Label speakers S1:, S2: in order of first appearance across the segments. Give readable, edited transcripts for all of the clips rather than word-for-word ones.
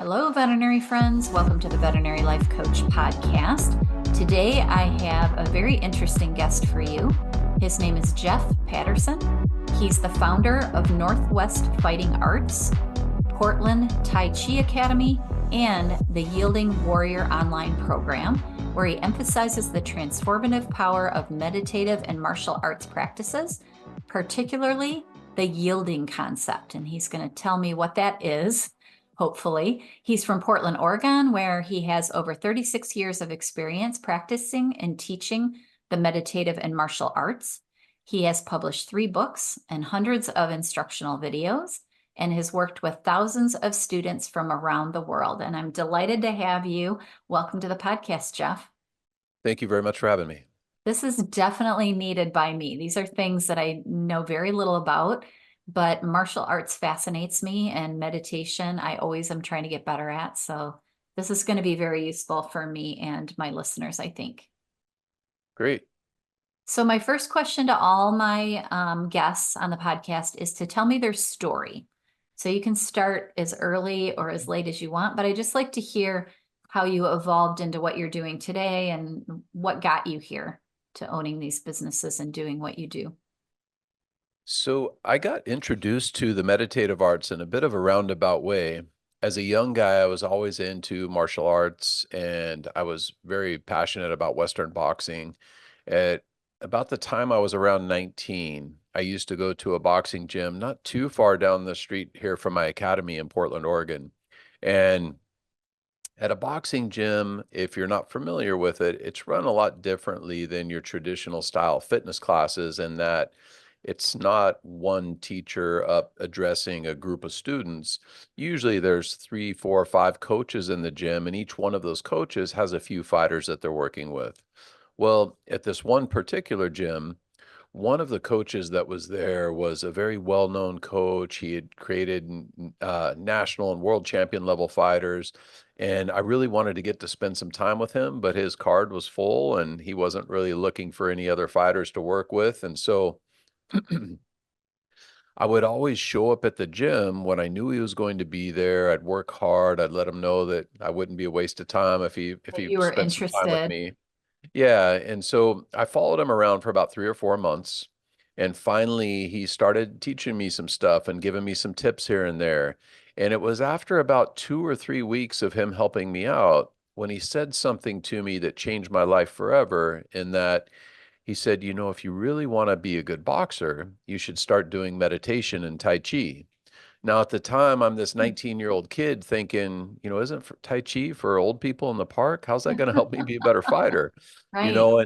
S1: Hello, veterinary friends. Welcome to the Veterinary Life Coach podcast. Today, I have a very interesting guest for you. His name is Jeff Patterson. He's the founder of Northwest Fighting Arts, Portland Tai Chi Academy, and the Yielding Warrior online program, where he emphasizes the transformative power of meditative and martial arts practices, particularly the yielding concept. And he's going to tell me what that is. Hopefully. He's from Portland, Oregon, where he has over 36 years of experience practicing and teaching the meditative and martial arts. He has published 3 books and hundreds of instructional videos and has worked with thousands of students from around the world. And I'm delighted to have you. Welcome to the podcast, Jeff.
S2: Thank you very much for having me.
S1: This is definitely needed by me. These are things that I know very little about. But martial arts fascinates me, and meditation, I always am trying to get better at. So this is going to be very useful for me and my listeners, I think.
S2: Great.
S1: So my first question to all my guests on the podcast is to tell me their story. So you can start as early or as late as you want, but I just like to hear how you evolved into what you're doing today and what got you here to owning these businesses and doing what you do.
S2: So I got introduced to the meditative arts in a bit of a roundabout way. As a young guy, I was always into martial arts and I was very passionate about Western boxing. At about the time I was around 19, I used to go to a boxing gym not too far down the street here from my academy in Portland, Oregon. And at a boxing gym, if you're not familiar with it, it's run a lot differently than your traditional style fitness classes in that it's not one teacher up addressing a group of students. Usually there's 3, 4, 5 coaches in the gym, and each one of those coaches has a few fighters that they're working with. Well, at this one particular gym, one of the coaches that was there was a very well-known coach. He had created national and world champion level fighters. And I really wanted to get to spend some time with him, but his card was full and he wasn't really looking for any other fighters to work with. And so I would always show up at the gym when I knew he was going to be there. I'd work hard. I'd let him know that I wouldn't be a waste of time if he
S1: You were
S2: spent some time with
S1: interested.
S2: me. Yeah, and so I followed him around for about 3 or 4 months, and finally he started teaching me some stuff and giving me some tips here and there. And it was after about 2 or 3 weeks of him helping me out when he said something to me that changed my life forever, in that he said, "You know, if you really want to be a good boxer, you should start doing meditation and Tai Chi." Now, at the time, I'm this 19-year-old kid thinking, isn't Tai Chi for old people in the park? How's that going to help me be a better fighter? You
S1: Right.
S2: know,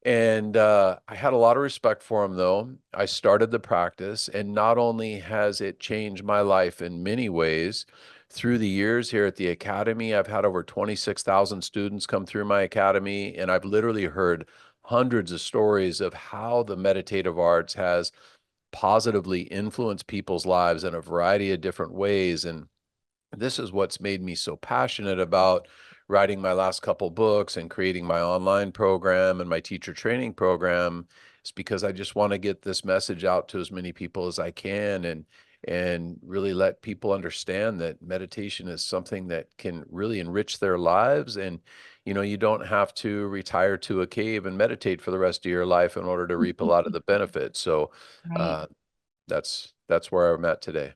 S2: and I had a lot of respect for him, though. I started the practice, and not only has it changed my life in many ways, through the years here at the academy, I've had over 26,000 students come through my academy, and I've literally heard hundreds of stories of how the meditative arts has positively influence people's lives in a variety of different ways. And this is what's made me so passionate about writing my last couple books and creating my online program and my teacher training program. Is because I just want to get this message out to as many people as I can, and really let people understand that meditation is something that can really enrich their lives. And you don't have to retire to a cave and meditate for the rest of your life in order to reap a lot of the benefits. So
S1: Right.
S2: uh, that's where I'm at today.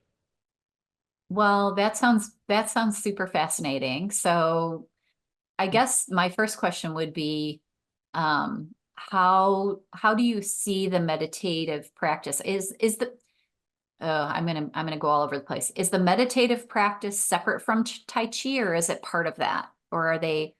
S1: Well, that sounds super fascinating. So I guess my first question would be, how do you see the meditative practice? Is the I'm gonna go all over the place. Is the meditative practice separate from Tai Chi, or is it part of that? Or are they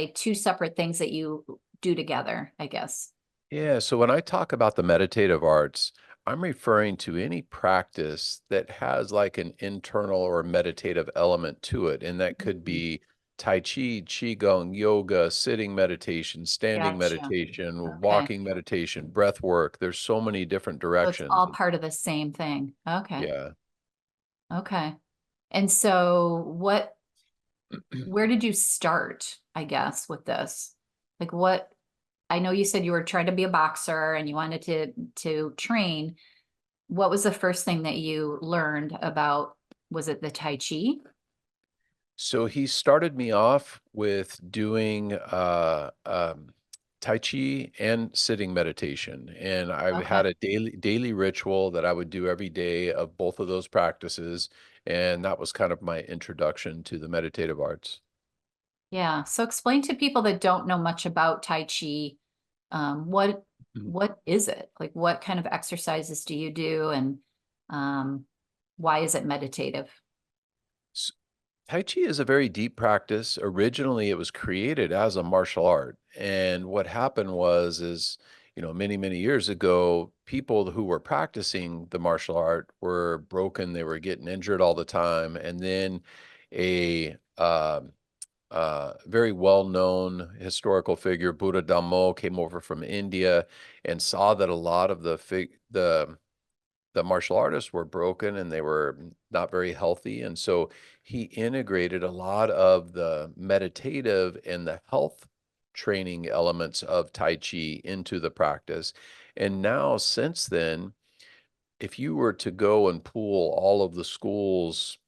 S1: 2 separate things that you do together, I guess?
S2: Yeah, so when I talk about the meditative arts, I'm referring to any practice that has like an internal or meditative element to it. And that could
S1: Mhm.
S2: be Tai Chi, Qigong, yoga, sitting meditation, standing
S1: Gotcha.
S2: meditation,
S1: Okay.
S2: walking meditation, breath work. There's so many different
S1: So it's
S2: directions.
S1: all part of the same thing. Okay.
S2: Yeah.
S1: Okay. And so where did you start, I guess, with this? Like I know you said you were trying to be a boxer and you wanted to train. What was the first thing that you learned about? Was it the Tai Chi?
S2: So he started me off with doing Tai Chi and sitting meditation. And I
S1: Okay.
S2: had a daily ritual that I would do every day of both of those practices. And that was kind of my introduction to the meditative arts.
S1: Yeah. So explain to people that don't know much about Tai Chi, what
S2: Mhm.
S1: what is it? Like what kind of exercises do you do and um, why is it meditative?
S2: S- Tai Chi is a very deep practice. Originally, it was created as a martial art. And what happened was, many, many years ago, people who were practicing the martial art were broken. They were getting injured all the time. And then a very well-known historical figure, Buddha Dhammo, came over from India and saw that a lot of the martial artists were broken and they were not very healthy. And so he integrated a lot of the meditative and the health training elements of Tai Chi into the practice. And now, since then, if you were to go and pool all of the schools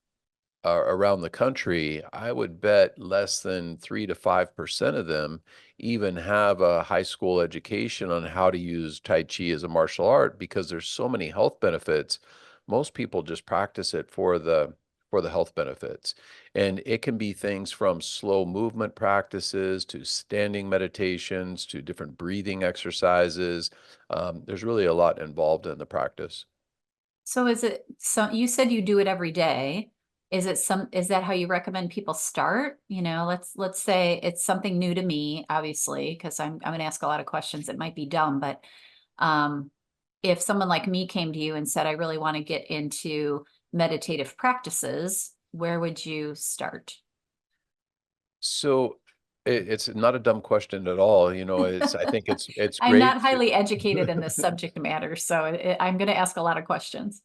S2: around the country, I would bet less than 3 to 5% of them even have a high school education on how to use Tai Chi as a martial art because there's so many health benefits. Most people just practice it for the health benefits. And it can be things from slow movement practices to standing meditations to different breathing exercises. There's really a lot involved in the practice.
S1: So is it so you said you do it every day? Is that how you recommend people start? Let's say it's something new to me, obviously, because I'm gonna ask a lot of questions that might be dumb, but um if someone like me came to you and said, I really want to get into meditative practices, where would you start?
S2: So it's not a dumb question at all. I think it's
S1: I'm
S2: great
S1: not
S2: to
S1: highly educated in this subject matter, so I'm going to ask a lot of questions.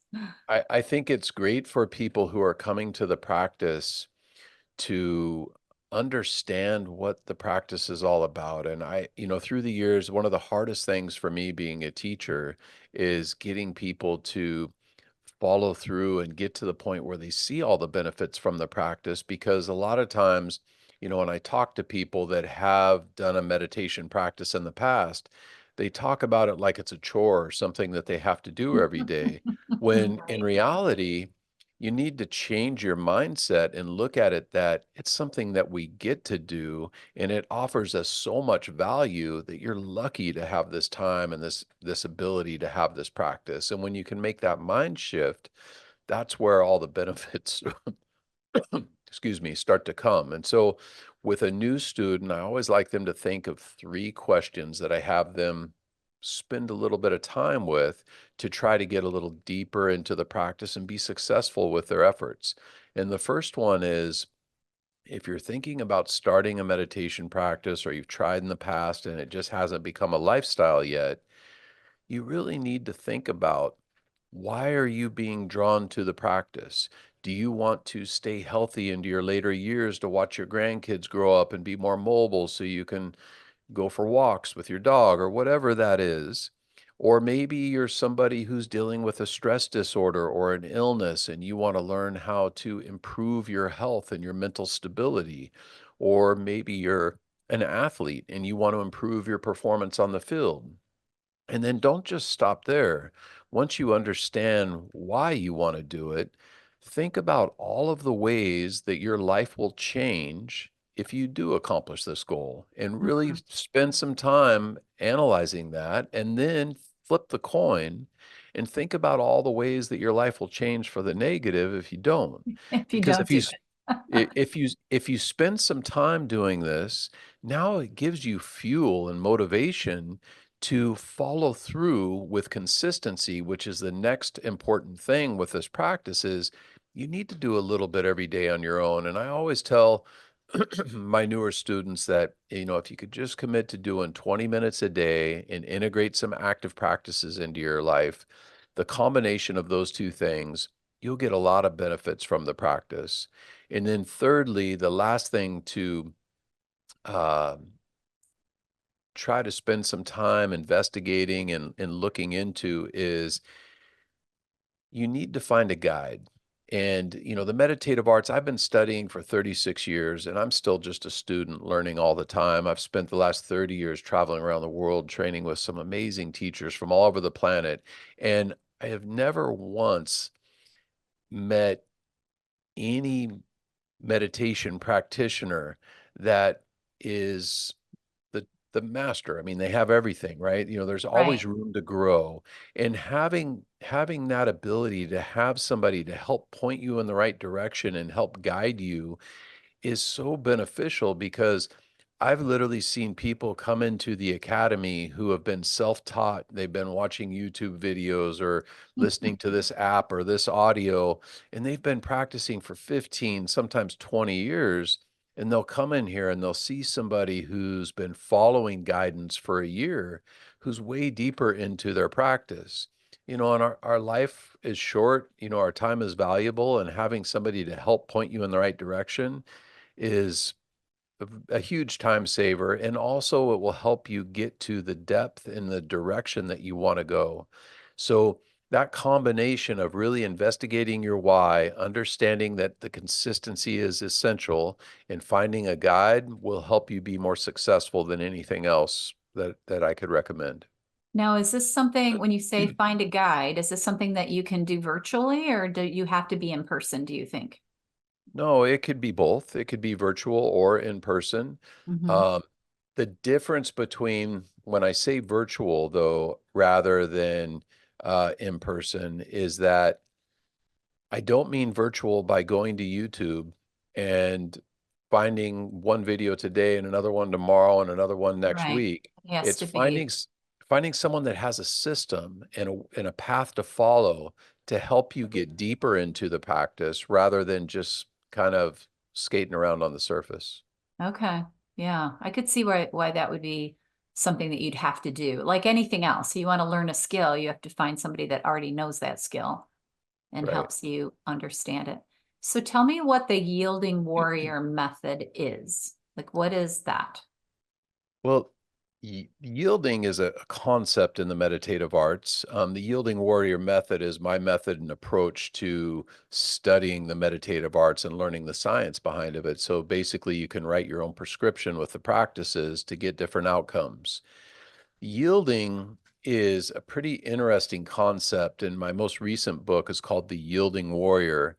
S2: I think it's great for people who are coming to the practice to understand what the practice is all about. And through the years, one of the hardest things for me being a teacher is getting people to follow through and get to the point where they see all the benefits from the practice because a lot of times, when I talk to people that have done a meditation practice in the past, they talk about it like it's a chore or something that they have to do every day, when in
S1: Right.
S2: reality, you need to change your mindset and look at it that it's something that we get to do and it offers us so much value that you're lucky to have this time and this ability to have this practice. And when you can make that mind shift, that's where all the benefits excuse me, start to come. And so with a new student, I always like them to think of 3 questions that I have them spend a little bit of time with to try to get a little deeper into the practice and be successful with their efforts. And the first one is, if you're thinking about starting a meditation practice or you've tried in the past and it just hasn't become a lifestyle yet, you really need to think about, why are you being drawn to the practice? Do you want to stay healthy into your later years to watch your grandkids grow up and be more mobile so you can go for walks with your dog or whatever that is? Or maybe you're somebody who's dealing with a stress disorder or an illness and you want to learn how to improve your health and your mental stability. Or maybe you're an athlete and you want to improve your performance on the field. And then don't just stop there. Once you understand why you want to do it, think about all of the ways that your life will change if you do accomplish this goal and really
S1: Mhm.
S2: spend some time analyzing that and then flip the coin and think about all the ways that your life will change for the negative if you don't.
S1: If you
S2: Because
S1: don't do it.
S2: if you spend some time doing this, now it gives you fuel and motivation to follow through with consistency, which is the next important thing with this practice. Is you need to do a little bit every day on your own. And I always tell my newer students that, if you could just commit to doing 20 minutes a day and integrate some active practices into your life, the combination of those two things, you'll get a lot of benefits from the practice. And then thirdly, the last thing to um, try to spend some time investigating and looking into is, you need to find a guide. And, the meditative arts, I've been studying for 36 years, and I'm still just a student learning all the time. I've spent the last 30 years traveling around the world training with some amazing teachers from all over the planet. And I have never once met any meditation practitioner that is the master. I mean, they have everything, right? There's
S1: Right.
S2: always room to grow. And having that ability to have somebody to help point you in the right direction and help guide you is so beneficial because I've literally seen people come into the academy who have been self-taught. They've been watching YouTube videos or listening to this app or this audio, and they've been practicing for 15, sometimes 20 years. And they'll come in here and they'll see somebody who's been following guidance for a year, who's way deeper into their practice. And our life is short, our time is valuable, and having somebody to help point you in the right direction is a huge time saver, and also it will help you get to the depth and the direction that you want to go. So that combination of really investigating your why, understanding that the consistency is essential, and finding a guide will help you be more successful than anything else that I could recommend.
S1: Now, is this something, when you say find a guide, is this something that you can do virtually or do you have to be in person, do you think?
S2: No, it could be both. It could be virtual or in person.
S1: Hmm.
S2: Um, the difference between when I say virtual, though, rather than in person, is that I don't mean virtual by going to YouTube and finding one video today and another one tomorrow and another one next
S1: Right.
S2: week.
S1: It has
S2: It's
S1: to be.
S2: finding someone that has a system and a path to follow to help you get deeper into the practice rather than just kind of skating around on the surface.
S1: Okay. Yeah. I could see why that would be something that you'd have to do. Like anything else, you want to learn a skill, you have to find somebody that already knows that skill and
S2: Right.
S1: helps you understand it. So tell me what the yielding warrior method is. Like, what is that?
S2: Well, yielding is a concept in the meditative arts. The yielding warrior method is my method and approach to studying the meditative arts and learning the science behind of it. So basically, you can write your own prescription with the practices to get different outcomes. Yielding is a pretty interesting concept, and my most recent book is called The Yielding Warrior.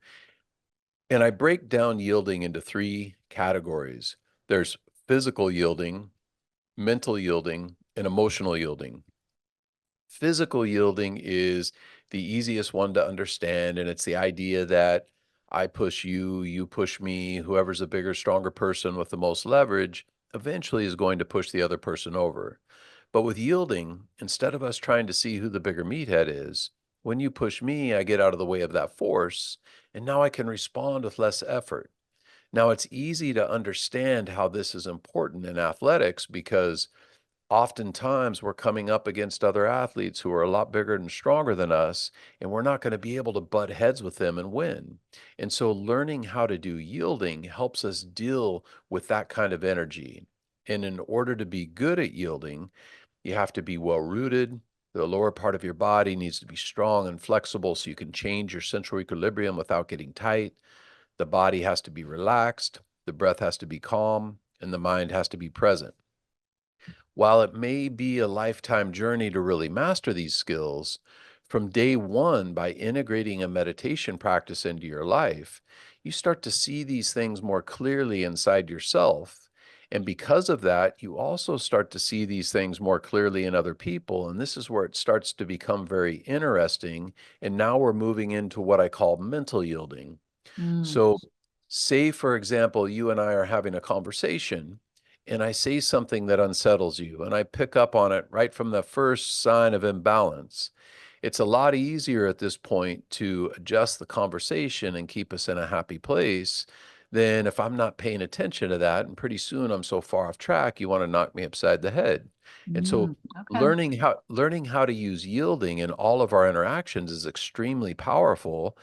S2: And I break down yielding into three categories. There's physical yielding, mental yielding, and emotional yielding. Physical yielding is the easiest one to understand, and it's the idea that I push you, you push me, whoever's a bigger, stronger person with the most leverage eventually is going to push the other person over. But with yielding, instead of us trying to see who the bigger meathead is, when you push me, I get out of the way of that force, and now I can respond with less effort. Now, it's easy to understand how this is important in athletics because oftentimes we're coming up against other athletes who are a lot bigger and stronger than us, and we're not going to be able to butt heads with them and win. And so, learning how to do yielding helps us deal with that kind of energy. And in order to be good at yielding, you have to be well rooted. The lower part of your body needs to be strong and flexible so you can change your central equilibrium without getting tight. The body has to be relaxed, the breath has to be calm, and the mind has to be present. While it may be a lifetime journey to really master these skills, from day one, by integrating a meditation practice into your life, you start to see these things more clearly inside yourself. And because of that, you also start to see these things more clearly in other people. And this is where it starts to become very interesting. And now we're moving into what I call mental yielding.
S1: Mm.
S2: So, say, for example, you and I are having a conversation, and I say something that unsettles you, and I pick up on it right from the first sign of imbalance. It's a lot easier at this point to adjust the conversation and keep us in a happy place than if I'm not paying attention to that. And pretty soon I'm so far off track, you want to knock me upside the head. And so,
S1: Mm. Okay.
S2: learning how to use yielding in all of our interactions is extremely powerful.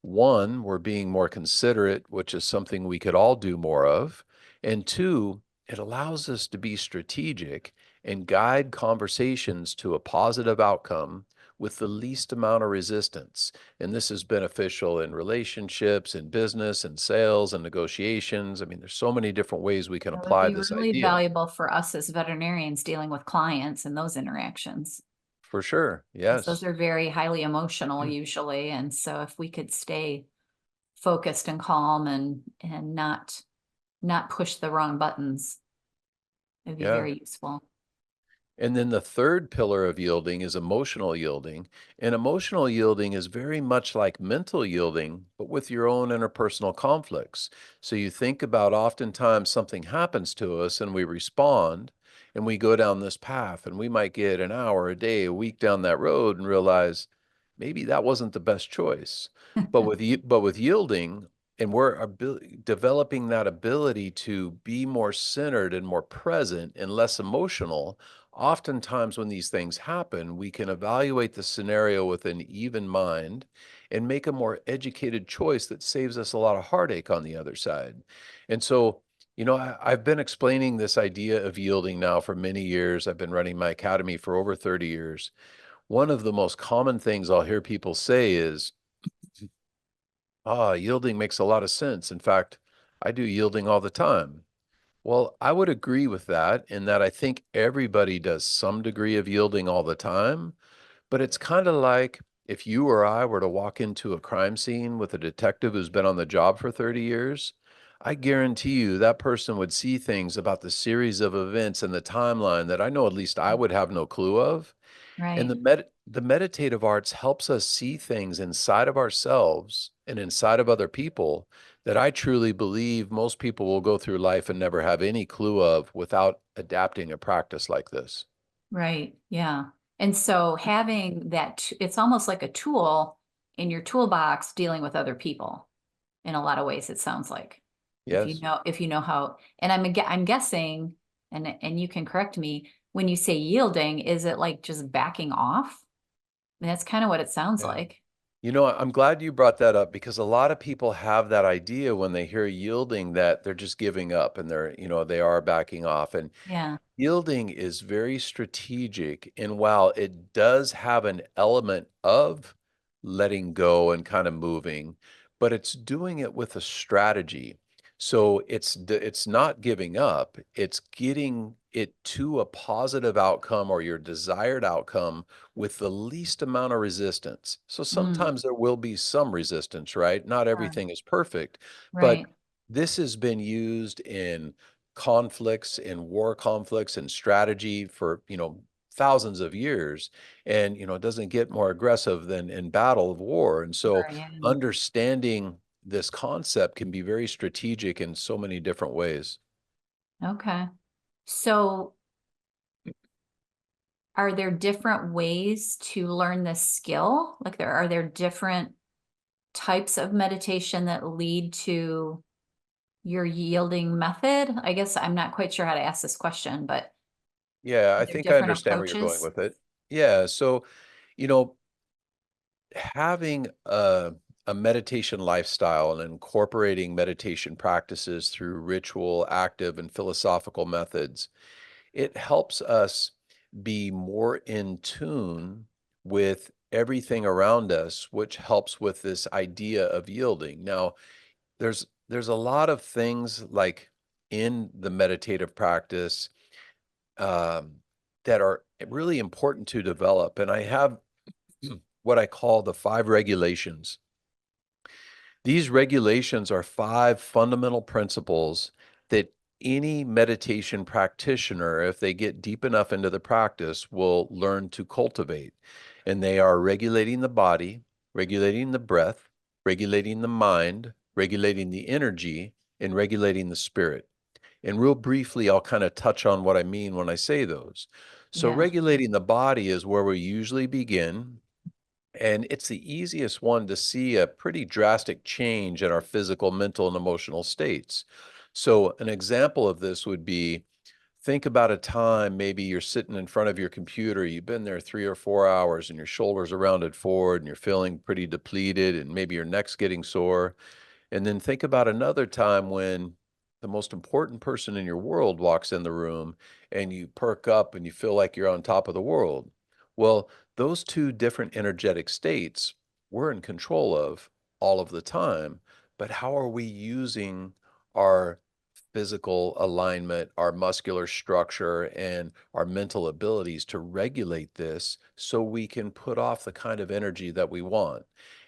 S2: One, we're being more considerate, which is something we could all do more of. And two, it allows us to be strategic and guide conversations to a positive outcome with the least amount of resistance. And this is beneficial in relationships, in business, and sales and negotiations. I mean, there's so many different ways we can
S1: It would
S2: apply
S1: be
S2: this
S1: really
S2: idea.
S1: valuable for us as veterinarians dealing with clients and those interactions.
S2: For sure.
S1: 'Cause those
S2: Yes.
S1: are very highly emotional usually. And so if we could stay focused and calm and not push the wrong buttons, it'd be
S2: Yeah.
S1: very useful.
S2: And then the third pillar of yielding is emotional yielding. And emotional yielding is very much like mental yielding, but with your own interpersonal conflicts. So you think about oftentimes something happens to us and we respond and we go down this path and we might get an hour, a day, a week down that road and realize maybe that wasn't the best choice. But with yielding, and developing that ability to be more centered and more present and less emotional. Oftentimes, when these things happen, we can evaluate the scenario with an even mind and make a more educated choice that saves us a lot of heartache on the other side. And so, I've been explaining this idea of yielding now for many years. I've been running my academy for over 30 years. One of the most common things I'll hear people say is, yielding makes a lot of sense. In fact, I do yielding all the time. Well, I would agree with that in that I think everybody does some degree of yielding all the time, but it's kind of like if you or I were to walk into a crime scene with a detective who's been on the job for 30 years, I guarantee you that person would see things about the series of events and the timeline that I know at least I would have no clue of. And
S1: Right,
S2: the meditative arts helps us see things inside of ourselves and inside of other people that I truly believe most people will go through life and never have any clue of without adapting a practice like this.
S1: right. Yeah. And so having it's almost like a tool in your toolbox dealing with other people in a lot of ways, it sounds like.
S2: Yes.
S1: If you know how, and I'm guessing, and you can correct me, when you say yielding, is it like just backing off? I mean, that's kind of what it sounds
S2: Yeah.
S1: like.
S2: I'm glad you brought that up because a lot of people have that idea when they hear yielding that they're just giving up and they are backing off. And
S1: Yeah.
S2: yielding is very strategic, and while it does have an element of letting go and kind of moving, but it's doing it with a strategy. So it's not giving up, it's getting it to a positive outcome or your desired outcome with the least amount of resistance. So
S1: Mm,
S2: sometimes there will be some resistance, right? Not
S1: sure.
S2: everything is perfect, but
S1: Right.
S2: this has been used in conflicts, in war conflicts and strategy for, thousands of years. And, it doesn't get more aggressive than in battle of war. And so
S1: Sure. Yeah.
S2: understanding this concept can be very strategic in so many different ways.
S1: Okay. So are there different ways to learn this skill? Like are there different types of meditation that lead to your yielding method? I guess I'm not quite sure how to ask this question, but
S2: Yeah,
S1: are
S2: I
S1: there
S2: think I
S1: different
S2: understand where you're going
S1: approaches?
S2: with it. Yeah. So, you know, having a meditation lifestyle and incorporating meditation practices through ritual, active, and philosophical methods, it helps us be more in tune with everything around us, which helps with this idea of yielding. Now, there's a lot of things like in the meditative practice um, that are really important to develop, and I have what I call the five regulations. These regulations are five fundamental principles that any meditation practitioner, if they get deep enough into the practice, will learn to cultivate. And they are regulating the body, regulating the breath, regulating the mind, regulating the energy, and regulating the spirit. And real briefly, I'll kind of touch on what I mean when I say those. So,
S1: Yeah.
S2: regulating the body is where we usually begin. And it's the easiest one to see a pretty drastic change in our physical, mental, and emotional states. So, an example of this would be think about a time maybe you're sitting in front of your computer, you've been there 3 or 4 hours, and your shoulders are rounded forward, and you're feeling pretty depleted, and maybe your neck's getting sore. And then think about another time when the most important person in your world walks in the room and you perk up and you feel like you're on top of the world. Well, those two different energetic states we're in control of all of the time, but how are we using our physical alignment, our muscular structure, and our mental abilities to regulate this so we can put off the kind of energy that we want?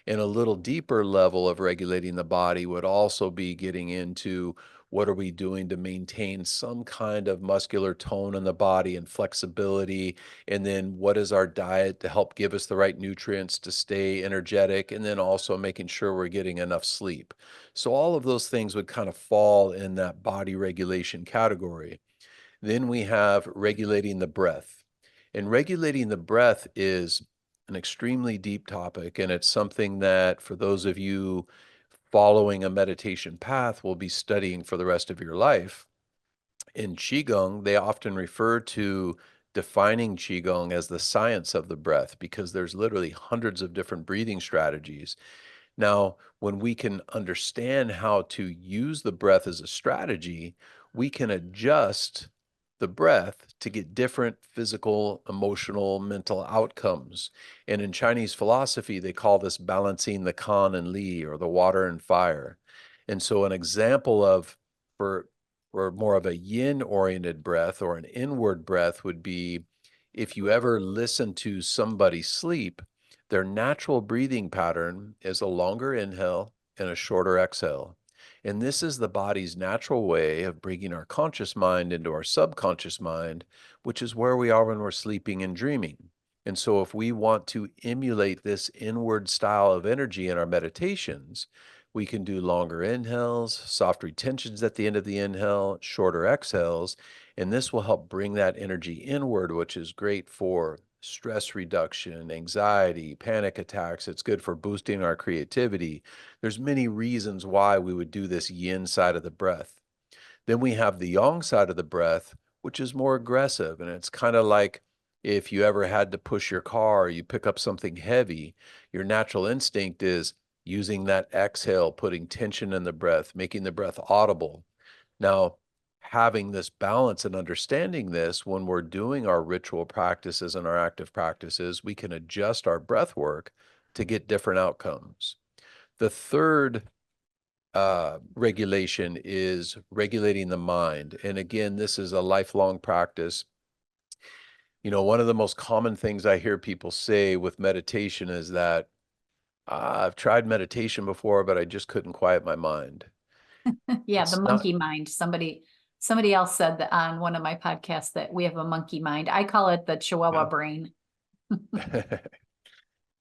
S2: And a little deeper level of regulating the body would also be getting into what are we doing to maintain some kind of muscular tone in the body and flexibility, and then what is our diet to help give us the right nutrients to stay energetic, and then also making sure we're getting enough sleep. So all of those things would kind of fall in that body regulation category. Then we have regulating the breath. And regulating the breath is an extremely deep topic, and it's something that for those of you following a meditation path will be studying for the rest of your life. In Qigong, they often refer to defining Qigong as the science of the breath because there's literally hundreds of different breathing strategies. Now, when we can understand how to use the breath as a strategy, we can adjust the breath to get different physical, emotional, mental outcomes. And in Chinese philosophy, they call this balancing the kan and li, or the water and fire. And so, an example of for more of a yin oriented breath or an inward breath would be if you ever listen to somebody sleep, their natural breathing pattern is a longer inhale and a shorter exhale. And this is the body's natural way of bringing our conscious mind into our subconscious mind, which is where we are when we're sleeping and dreaming. And so, if we want to emulate this inward style of energy in our meditations, we can do longer inhales, soft retentions at the end of the inhale, shorter exhales, and this will help bring that energy inward, which is great for stress reduction, anxiety, panic attacks. It's good for boosting our creativity. There's many reasons why we would do this yin side of the breath. Then we have the yang side of the breath, which is more aggressive. And it's kind of like if you ever had to push your car or you pick up something heavy, your natural instinct is using that exhale, putting tension in the breath, making the breath audible. Now, having this balance and understanding this when we're doing our ritual practices and our active practices, we can adjust our breath work to get different outcomes. The third regulation is regulating the mind. And again, this is a lifelong practice. You know, one of the most common things I hear people say with meditation is that I've tried meditation before, but I just couldn't quiet my mind.
S1: Yeah, the
S2: It's not.
S1: monkey mind. Somebody else said that on one of my podcasts that we have a monkey mind. I call it the Chihuahua
S2: Yeah.
S1: brain.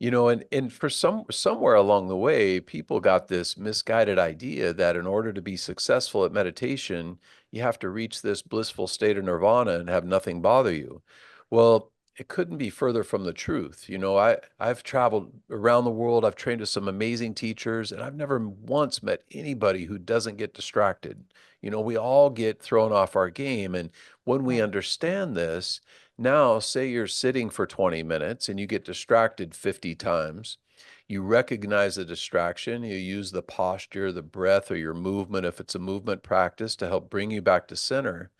S2: You know, and for somewhere along the way, people got this misguided idea that in order to be successful at meditation, you have to reach this blissful state of nirvana and have nothing bother you. Well, it couldn't be further from the truth. You know, I've traveled around the world, I've trained with some amazing teachers, and I've never once met anybody who doesn't get distracted. You know, we all get thrown off our game, and when we
S1: Right.
S2: understand this, now, say you're sitting for 20 minutes and you get distracted 50 times. You recognize the distraction, you use the posture, the breath, or your movement, if it's a movement practice, to help bring you back to center.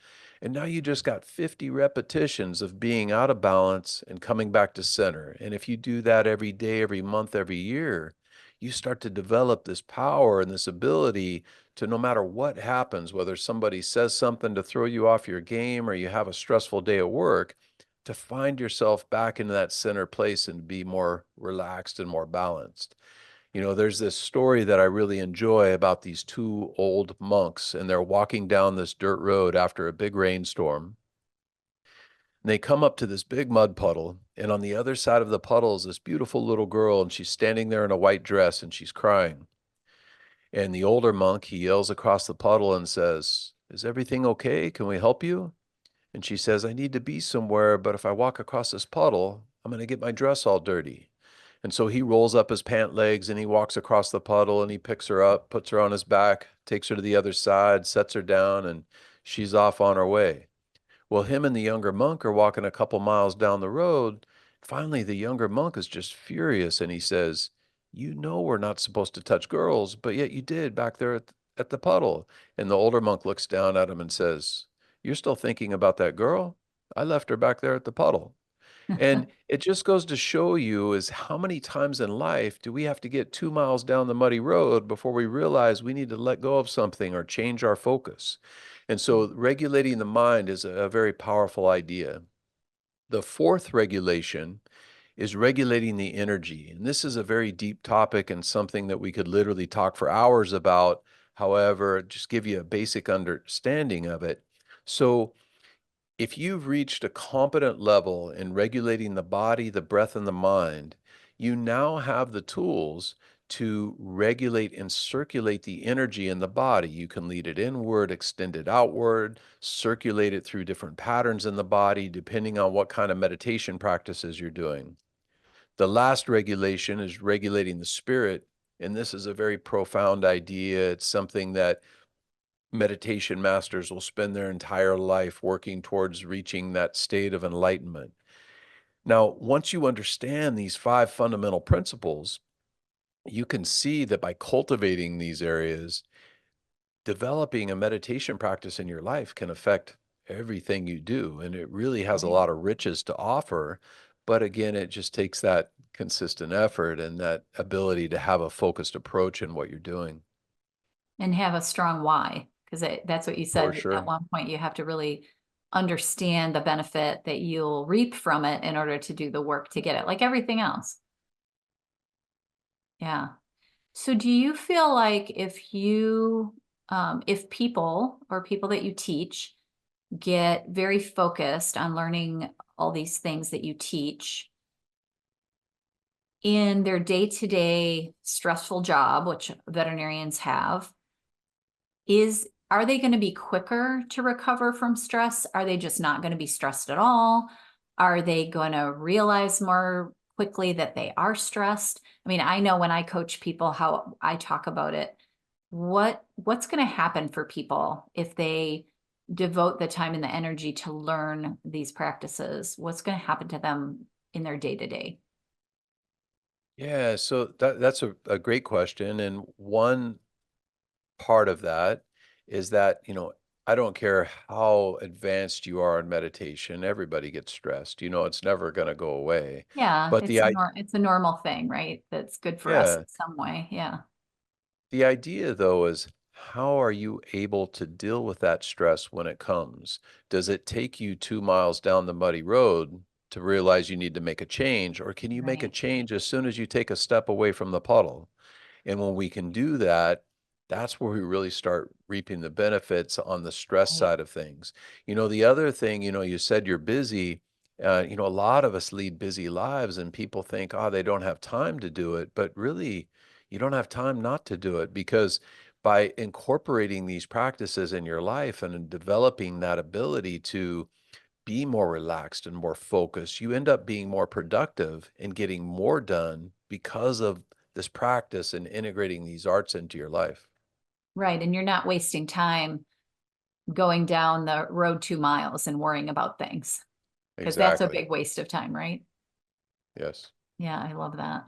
S2: And now you just got 50 repetitions of being out of balance and coming back to center. And if you do that every day, every month, every year, you start to develop this power and this ability to no matter what happens, whether somebody says something to throw you off your game or you have a stressful day at work, to find yourself back in that center place and be more relaxed and more balanced. You know, there's this story that I really enjoy about these two old monks, and they're walking down this dirt road after a big rainstorm. And they come up to this big mud puddle, and on the other side of the puddle is this beautiful little girl, and she's standing there in a white dress and she's crying. And the older monk, he yells across the puddle and says, "Is everything okay? Can we help you?" And she says, "I need to be somewhere, but if I walk across this puddle, I'm going to get my dress all dirty." And so he rolls up his pant legs and he walks across the puddle and he picks her up, puts her on his back, takes her to the other side, sets her down, and she's off on her way. Well, him and the younger monk are walking a couple miles down the road. Finally, the younger monk is just furious and he says, "You know we're not supposed to touch girls, but yet you did back there at the puddle." And the older monk looks down at him and says, "You're still thinking about that girl? I left her back there at the puddle." And it just goes to show you is how many times in life do we have to get 2 miles down the muddy road before we realize we need to let go of something or change our focus. And so regulating the mind is a very powerful idea. The fourth regulation is regulating the energy. And this is a very deep topic and something that we could literally talk for hours about. However, just give you a basic understanding of it. So, if you've reached a competent level in regulating the body, the breath, and the mind, you now have the tools to regulate and circulate the energy in the body. You can lead it inward, extend it outward, circulate it through different patterns in the body, depending on what kind of meditation practices you're doing. The last regulation is regulating the spirit. And this is a very profound idea. It's something that meditation masters will spend their entire life working towards reaching that state of enlightenment. Now, once you understand these five fundamental principles, you can see that by cultivating these areas, developing a meditation practice in your life can affect everything you do. And it really has a
S1: Right.
S2: lot of riches to offer. But again, it just takes that consistent effort and that ability to have a focused approach in what you're doing.
S1: And have a strong why, because that's what you
S2: For
S1: said at
S2: sure.
S1: one point. You have to really understand the benefit that you'll reap from it in order to do the work to get it, like everything else. Yeah. So do you feel like if people or people that you teach get very focused on learning all these things that you teach in their day-to-day stressful job, which veterinarians have, are they going to be quicker to recover from stress? Are they just not going to be stressed at all? Are they going to realize more quickly that they are stressed? I mean, I know when I coach people how I talk about it. What's going to happen for people if they devote the time and the energy to learn these practices? What's going to happen to them in their day to day?
S2: Yeah, so that's a great question. And one part of that is that, I don't care how advanced you are in meditation, everybody gets stressed. It's never going to go away.
S1: Yeah,
S2: But
S1: it's a normal thing, right? That's good for us
S2: yeah,
S1: in some way. Yeah.
S2: the idea though is how are you able to deal with that stress when it comes? Does it take you 2 miles down the muddy road to realize you need to make a change, or can you make a
S1: Right.
S2: change as soon as you take a step away from the puddle? And when we can do that, that's where we really start reaping the benefits on the stress
S1: Right.
S2: side of things. The other thing, you said you're busy. A lot of us lead busy lives, and people think, oh, they don't have time to do it. But really, you don't have time not to do it because by incorporating these practices in your life and in developing that ability to be more relaxed and more focused, you end up being more productive and getting more done because of this practice and integrating these arts into your life.
S1: Right. And you're not wasting time going down the road 2 miles and worrying about things because that's a
S2: Exactly.
S1: big waste of time, right?
S2: Yes.
S1: Yeah, I love that.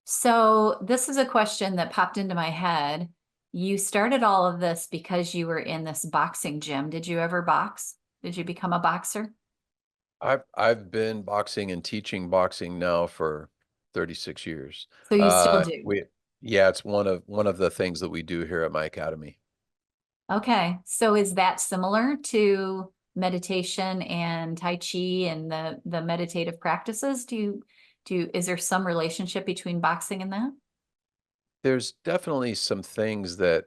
S1: So this is a question that popped into my head. You started all of this because you were in this boxing gym. Did you ever box? Did you become a boxer?
S2: I've been boxing and teaching boxing now for 36 years.
S1: So you still do.
S2: We Yeah, it's one of the things that we do here at my academy.
S1: Okay. So is that similar to meditation and Tai Chi and the meditative practices? Is there some relationship between boxing and that?
S2: There's definitely some things that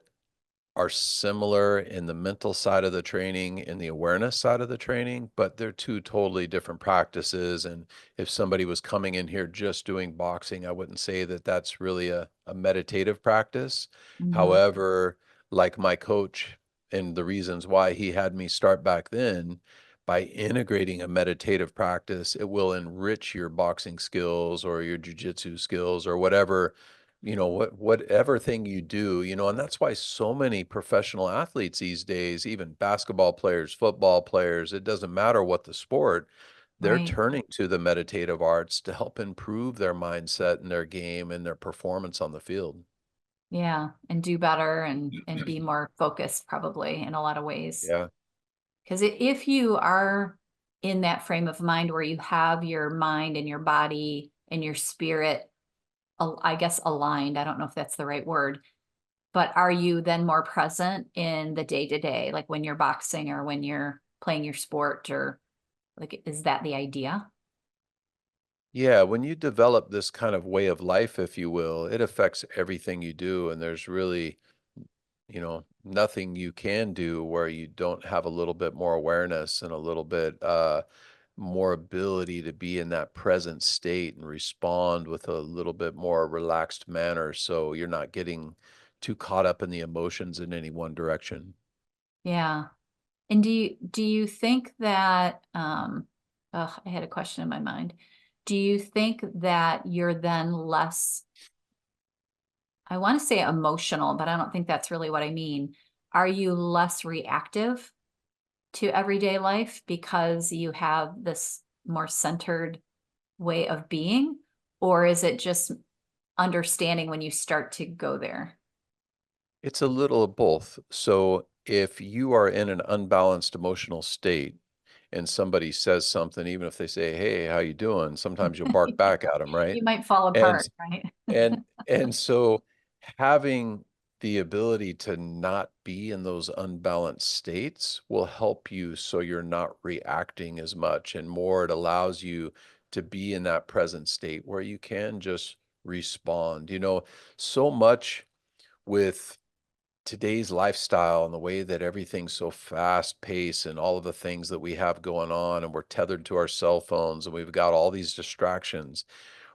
S2: are similar in the mental side of the training and the awareness side of the training, but they're two totally different practices. And if somebody was coming in here just doing boxing, I wouldn't say that that's really a meditative practice.
S1: Mhm.
S2: However, like my coach and the reasons why he had me start back then, by integrating a meditative practice, it will enrich your boxing skills or your jujitsu skills or whatever whatever thing you do, and that's why so many professional athletes these days, even basketball players, football players, it doesn't matter what the sport, they're
S1: Right.
S2: turning to the meditative arts to help improve their mindset and their game and their performance on the field.
S1: Yeah. And do better and be more focused probably in a lot of ways.
S2: Yeah.
S1: Because if you are in that frame of mind where you have your mind and your body and your spirit, I guess, aligned. I don't know if that's the right word, but are you then more present in the day to day, like when you're boxing or when you're playing your sport, or like, is that the idea?
S2: Yeah, when you develop this kind of way of life, if you will, it affects everything you do, and there's really, nothing you can do where you don't have a little bit more awareness and a little bit more ability to be in that present state and respond with a little bit more relaxed manner so you're not getting too caught up in the emotions in any one direction.
S1: Yeah. And do you think that I had a question in my mind. Do you think that you're then less, I want to say emotional, but I don't think that's really what I mean. Are you less reactive to everyday life because you have this more centered way of being? Or is it just understanding when you start to go there?
S2: It's a little of both. So if you are in an unbalanced emotional state and somebody says something, even if they say, "Hey, how you doing?" Sometimes you'll bark back at them, right?
S1: You might fall
S2: And
S1: apart, right?
S2: and and so having the ability to not be in those unbalanced states will help you so you're not reacting as much and more. It allows you to be in that present state where you can just respond. So much with today's lifestyle and the way that everything's so fast paced and all of the things that we have going on, and we're tethered to our cell phones and we've got all these distractions,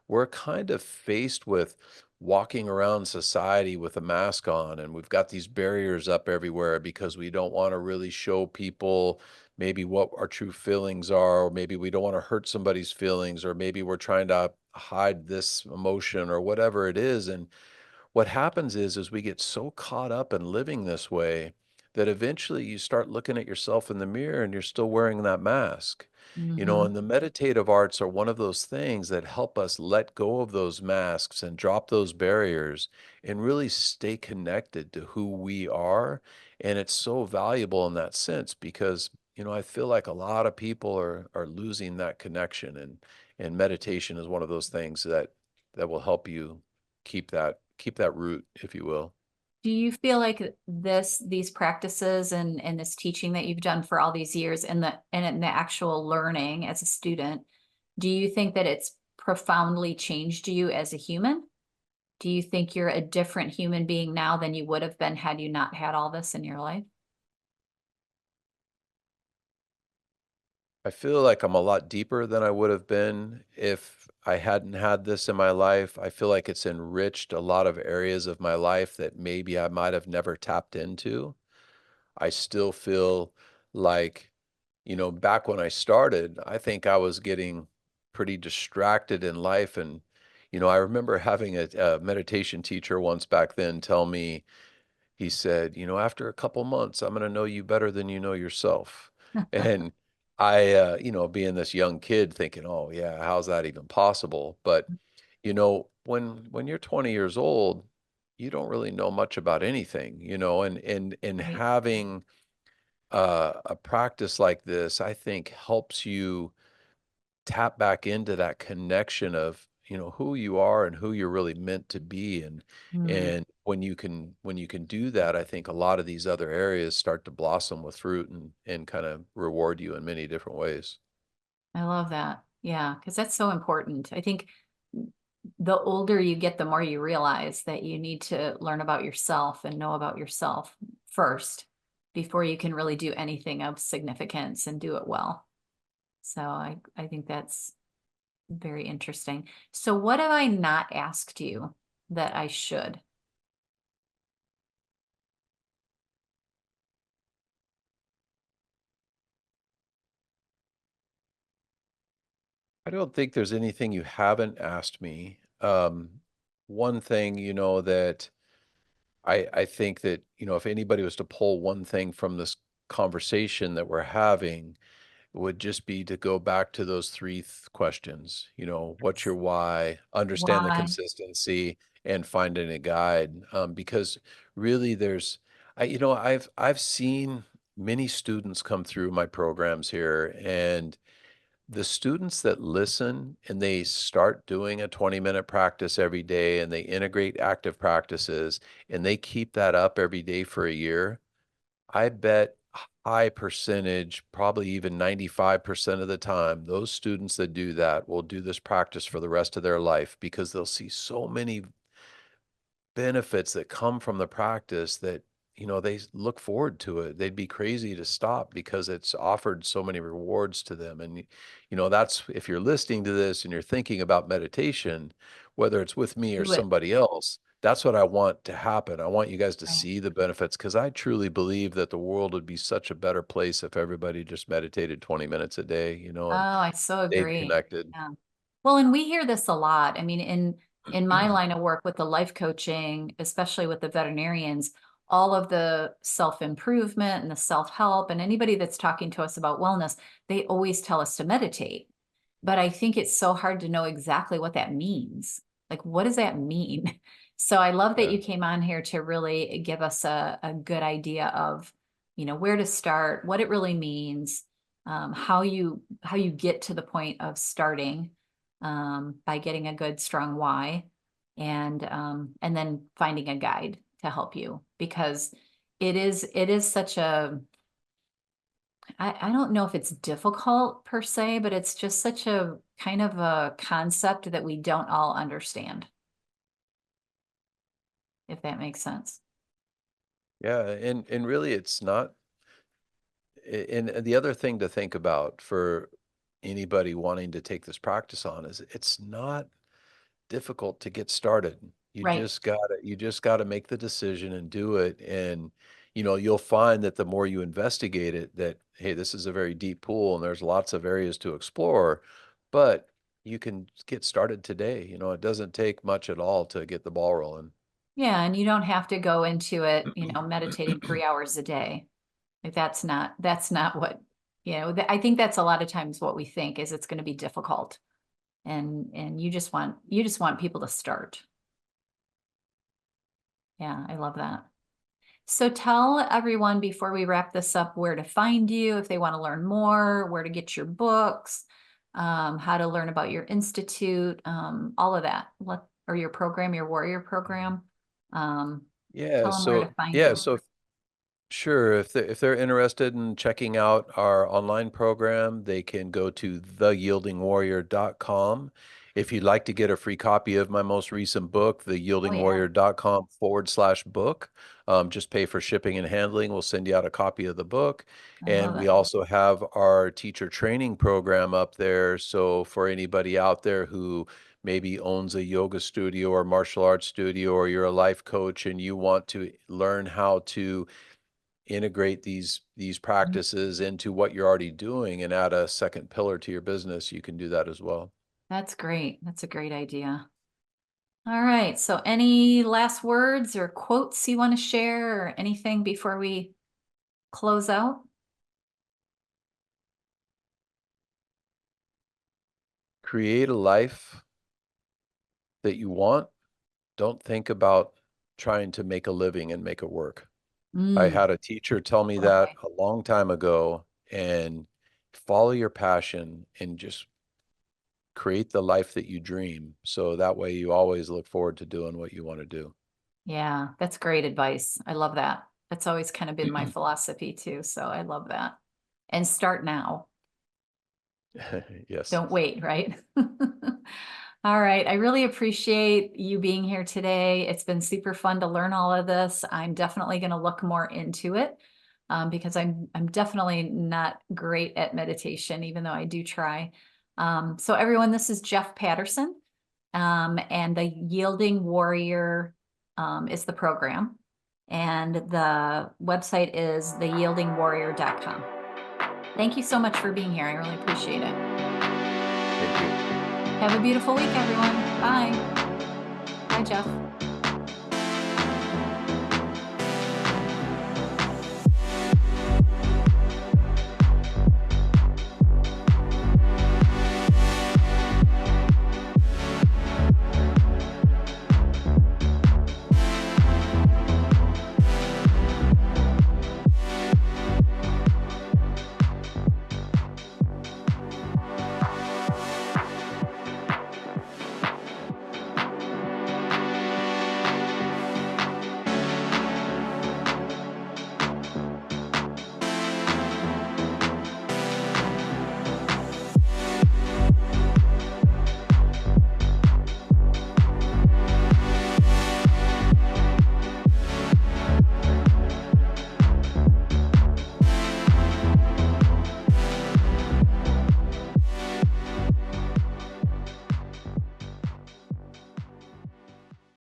S2: we're kind of faced with walking around society with a mask on, and we've got these barriers up everywhere because we don't want to really show people maybe what our true feelings are, or maybe we don't want to hurt somebody's feelings, or maybe we're trying to hide this emotion or whatever it is. And what happens is we get so caught up in living this way that eventually you start looking at yourself in the mirror and you're still wearing that mask.
S1: Hmm.
S2: And the meditative arts are one of those things that help us let go of those masks and drop those barriers and really stay connected to who we are. And it's so valuable in that sense because, I feel like a lot of people are losing that connection, and meditation is one of those things that will help you keep that root, if you will.
S1: Do you feel like these practices and this teaching that you've done for all these years and in the actual learning as a student, do you think that it's profoundly changed you as a human? Do you think you're a different human being now than you would have been had you not had all this in your life?
S2: I feel like I'm a lot deeper than I would have been if I hadn't had this in my life. I feel like it's enriched a lot of areas of my life that maybe I might have never tapped into. I still feel like, back when I started, I think I was getting pretty distracted in life. And, I remember having a meditation teacher once back then tell me, he said, "After a couple months, I'm gonna know you better than you know yourself." And I, being this young kid thinking, "Oh, yeah, how's that even possible?" But, when you're 20 years old, you don't really know much about anything, and
S1: Right.
S2: having a practice like this, I think helps you tap back into that connection of, who you are and who you're really meant to be. And
S1: Hmm.
S2: and when you can do that, I think a lot of these other areas start to blossom with fruit and kind of reward you in many different ways.
S1: I love that. Yeah, because that's so important. I think the older you get, the more you realize that you need to learn about yourself and know about yourself first before you can really do anything of significance and do it well. So I think that's very interesting. So what have I not asked you that I should?
S2: I don't think there's anything you haven't asked me. One thing, that I think that, if anybody was to pull one thing from this conversation that we're having, would just be to go back to those 3 questions. What's your why? Understand the
S1: Why?
S2: consistency and finding a guide, because really I've seen many students come through my programs here, and the students that listen and they start doing a 20-minute practice every day and they integrate active practices and they keep that up every day for a year, I bet a high percentage, probably even 95% of the time, those students that do that will do this practice for the rest of their life because they'll see so many benefits that come from the practice that, they look forward to it. They'd be crazy to stop because it's offered so many rewards to them. And, that's if you're listening to this and you're thinking about meditation, whether it's with me or
S1: Do it.
S2: somebody else, that's what I want to happen. I want you guys to
S1: Right.
S2: see the benefits because I truly believe that the world would be such a better place if everybody just meditated 20 minutes a day,
S1: Oh,
S2: and
S1: I so
S2: stayed
S1: agree.
S2: connected.
S1: Yeah. Well, and we hear this a lot. I mean, in my line of work with the life coaching, especially with the veterinarians, all of the self-improvement and the self-help and anybody that's talking to us about wellness, they always tell us to meditate. But I think it's so hard to know exactly what that means. Like, what does that mean? So I love that
S2: Yeah.
S1: you came on here to really give us a good idea of, where to start, what it really means, how you get to the point of starting by getting a good strong why, and then finding a guide to help you because it is such a I don't know if it's difficult per se, but it's just such a kind of a concept that we don't all understand, if that makes sense.
S2: Yeah, and really it's not. And the other thing to think about for anybody wanting to take this practice on is it's not difficult to get started.
S1: Right.
S2: You just gotta make the decision and do it. And you'll find that the more you investigate it, that hey, this is a very deep pool and there's lots of areas to explore, but you can get started today. It doesn't take much at all to get the ball rolling.
S1: Yeah, and you don't have to go into it, meditating 3 hours a day. Like that's not what, I think that's a lot of times what we think is it's going to be difficult. And you just want people to start. Yeah, I love that. So tell everyone before we wrap this up where to find you if they want to learn more, where to get your books, how to learn about your institute, all of that. Or your program, your warrior program. Um,
S2: Yeah,
S1: Tell them where to
S2: so
S1: find
S2: yeah,
S1: you.
S2: so sure. If they're interested in checking out our online program, they can go to theyieldingwarrior.com. If you'd like to get a free copy of my most recent book,
S1: Oh yeah,
S2: theyieldingwarrior.com/book, just pay for shipping and handling. We'll send you out a copy of the book.
S1: I
S2: And
S1: love
S2: we
S1: it.
S2: also have our teacher training program up there. So for anybody out there who maybe owns a yoga studio or martial arts studio, or you're a life coach and you want to learn how to integrate these
S1: Mhm.
S2: practices into what you're already doing and add a second pillar to your business, you can do that as well.
S1: That's great. That's a great idea. All right. So any last words or quotes you want to share or anything before we close out?
S2: Create a life that you want. Don't think about trying to make a living and make it work. I
S1: Mm,
S2: had a teacher tell me that
S1: okay.
S2: a long time ago, and follow your passion and just create the life that you dream. So that way you always look forward to doing what you want to do.
S1: Yeah, that's great advice. I love that. That's always kind of been my philosophy too. So I love that. And start now.
S2: Yes.
S1: Don't wait, right? All right. I really appreciate you being here today. It's been super fun to learn all of this. I'm definitely going to look more into it because I'm definitely not great at meditation, even though I do try. So everyone, this is Jeff Patterson, and the Yielding Warrior is the program, and the website is theyieldingwarrior.com. Thank you so much for being here. I really appreciate it.
S2: Thank you.
S1: Have a beautiful week, everyone. Bye. Bye, Jeff.